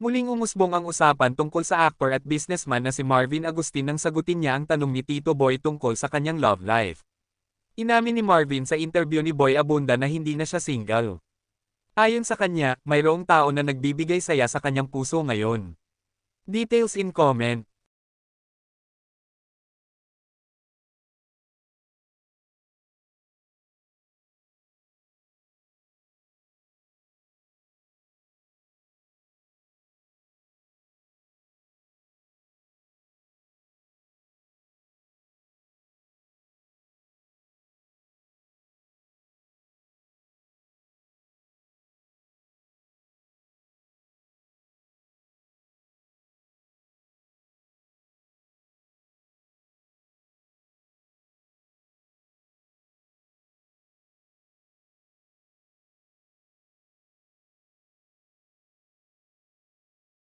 Muling umusbong ang usapan tungkol sa aktor at businessman na si Marvin Agustin nang sagutin niya ang tanong ni Tito Boy tungkol sa kanyang love life. Inamin ni Marvin sa interview ni Boy Abunda na hindi na siya single. Ayon sa kanya, mayroong tao na nagbibigay saya sa kanyang puso ngayon. Details in comment.